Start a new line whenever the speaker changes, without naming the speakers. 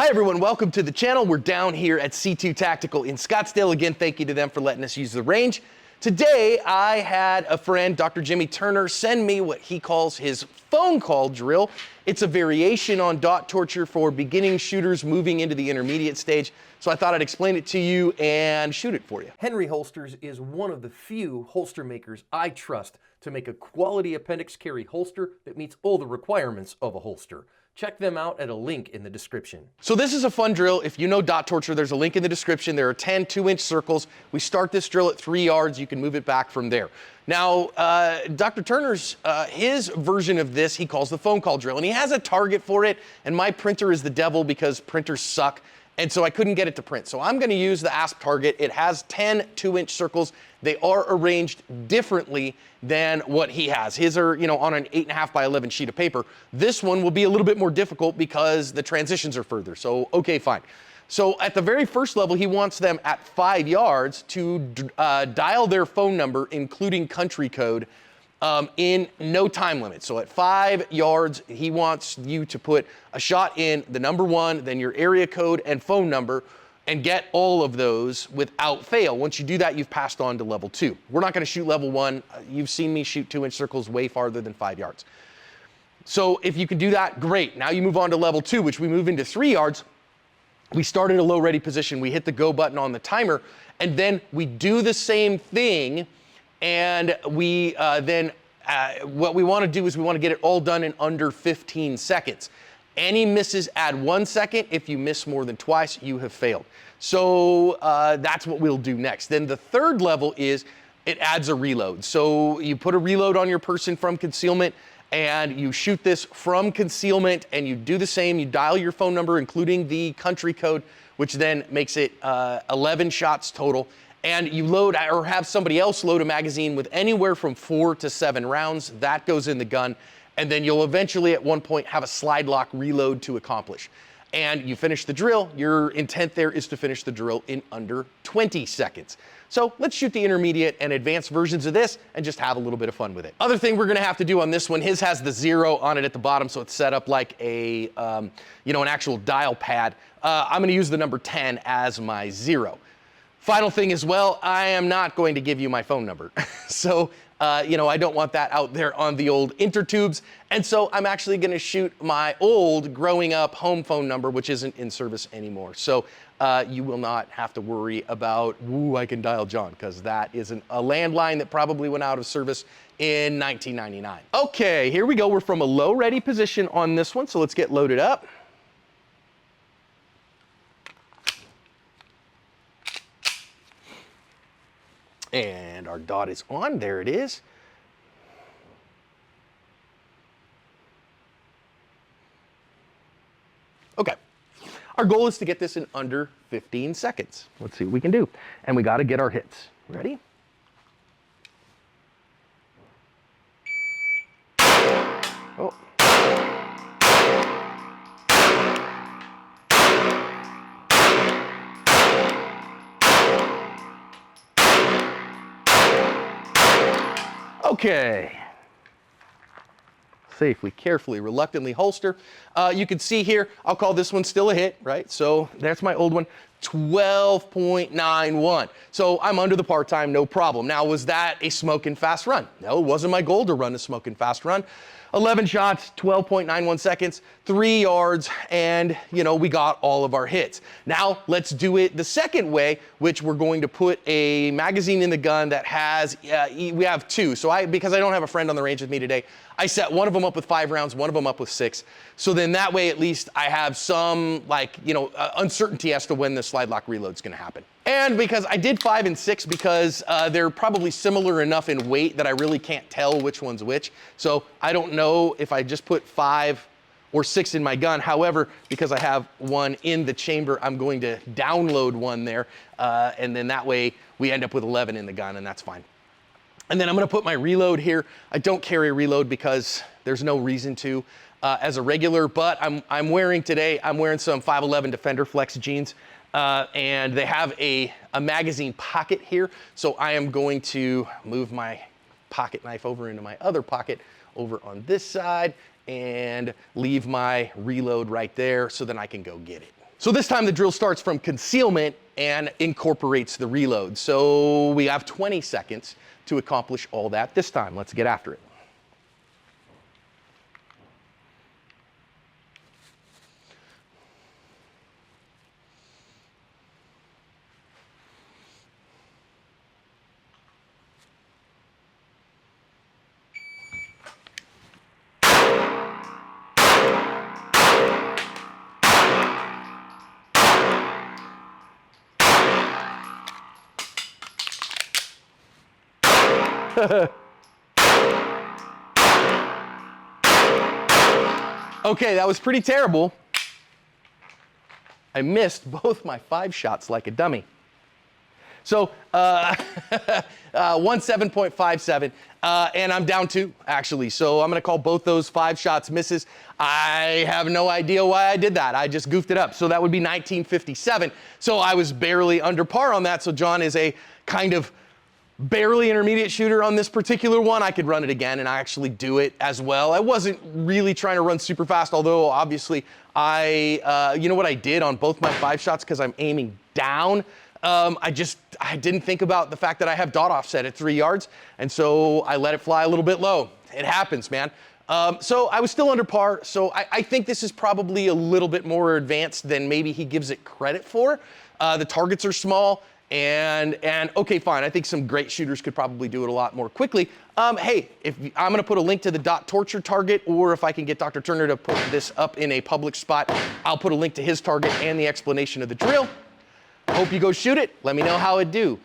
Hi everyone, welcome to the channel. We're down here at C2 Tactical in Scottsdale. Again, thank you to them for letting us use the range. Today, I had a friend, Dr. Jimmy Turner, send me what he calls his phone call drill. It's a variation on dot torture for beginning shooters moving into the intermediate stage. So I thought I'd explain it to you and shoot it for you.
Henry Holsters is one of the few holster makers I trust to make a quality appendix carry holster that meets all the requirements of a holster. Check them out at a link in the description.
So this is a fun drill. If you know dot torture, there's a link in the description. There are 10 2-inch circles. We start this drill at 3 yards. You can move it back from there. Now, Dr. Turner's, his version of this, he calls the phone call drill, and he has a target for it, and my printer is the devil because printers suck. And so I couldn't get it to print. So I'm going to use the ASP target. It has 10 2-inch circles. They are arranged differently than what he has. His are, on an 8.5 by 11 sheet of paper. This one will be a little bit more difficult because the transitions are further. So, okay, fine. So at the very first level, he wants them at 5 yards to dial their phone number, including country code, in no time limit. So at 5 yards, he wants you to put a shot in the number 1, then your area code and phone number, and get all of those without fail. Once you do that, you've passed on to level 2. We're not going to shoot level 1. You've seen me shoot 2-inch circles way farther than 5 yards. So if you can do that, great. Now you move on to level 2, which we move into 3 yards. We start at a low ready position. We hit the go button on the timer, and then we do the same thing. And we what we want to do is we want to get it all done in under 15 seconds. Any misses add 1 second. If you miss more than twice, you have failed. So that's what we'll do next. Then the third level is it adds a reload. So you put a reload on your person from concealment, and you shoot this from concealment, and you do the same. You dial your phone number, including the country code, which then makes it 11 shots total. And you load or have somebody else load a magazine with anywhere from 4 to 7 rounds. That goes in the gun. And then you'll eventually at one point have a slide lock reload to accomplish. And you finish the drill. Your intent there is to finish the drill in under 20 seconds. So let's shoot the intermediate and advanced versions of this and just have a little bit of fun with it. Other thing we're gonna have to do on this one, his has the 0 on it at the bottom, so it's set up like a, an actual dial pad. I'm gonna use the number 10 as my 0. Final thing as well, I am not going to give you my phone number. So, I don't want that out there on the old intertubes. And so I'm actually gonna shoot my old growing up home phone number, which isn't in service anymore. So you will not have to worry about, ooh, I can dial John, because that is a landline that probably went out of service in 1999. Okay, here we go. We're from a low ready position on this one. So let's get loaded up. And our dot is on, there it is. Okay, our goal is to get this in under 15 seconds. Let's see what we can do. And we gotta get our hits. Ready? Oh. Okay. Safely, carefully, reluctantly holster. You can see here, I'll call this one still a hit, right? So that's my old one, 12.91. So I'm under the par time, no problem. Now, was that a smoking fast run? No, it wasn't my goal to run a smoking fast run. 11 shots, 12.91 seconds, 3 yards, and we got all of our hits. Now let's do it the second way, which we're going to put a magazine in the gun that has, we have 2. So because I don't have a friend on the range with me today, I set one of them up with 5 rounds, one of them up with 6. So then that way, at least I have some uncertainty as to when the slide lock reload is going to happen. And because I did 5 and 6 because they're probably similar enough in weight that I really can't tell which one's which. So I don't know if I just put 5 or 6 in my gun. However, because I have one in the chamber, I'm going to download one there. And then that way we end up with 11 in the gun, and that's fine. And then I'm gonna put my reload here. I don't carry a reload because there's no reason to as a regular, but I'm wearing some 511 Defender Flex jeans, and they have a magazine pocket here. So I am going to move my pocket knife over into my other pocket over on this side and leave my reload right there so then I can go get it. So this time the drill starts from concealment and incorporates the reload. So we have 20 seconds to accomplish all that this time. Let's get after it. Okay, that was pretty terrible. I missed both my 5 shots like a dummy. So 17.57, and I'm down 2 actually. So I'm gonna call both those 5 shots misses. I have no idea why I did that. I just goofed it up. So that would be 1957. So I was barely under par on that. So John is a kind of barely intermediate shooter on this particular one. I could run it again and I actually do it as well. I wasn't really trying to run super fast, although obviously you know what I did on both my 5 shots because I'm aiming down. I didn't think about the fact that I have dot offset at 3 yards, and so I let it fly a little bit low. It happens, man. So I was still under par, so I think this is probably a little bit more advanced than maybe he gives it credit for. The targets are small, and okay, fine. I think some great shooters could probably do it a lot more quickly. Hey, I'm gonna put a link to the Dot Torture target, or if I can get Dr. Turner to put this up in a public spot, I'll put a link to his target and the explanation of the drill. Hope you go shoot it. Let me know how it do.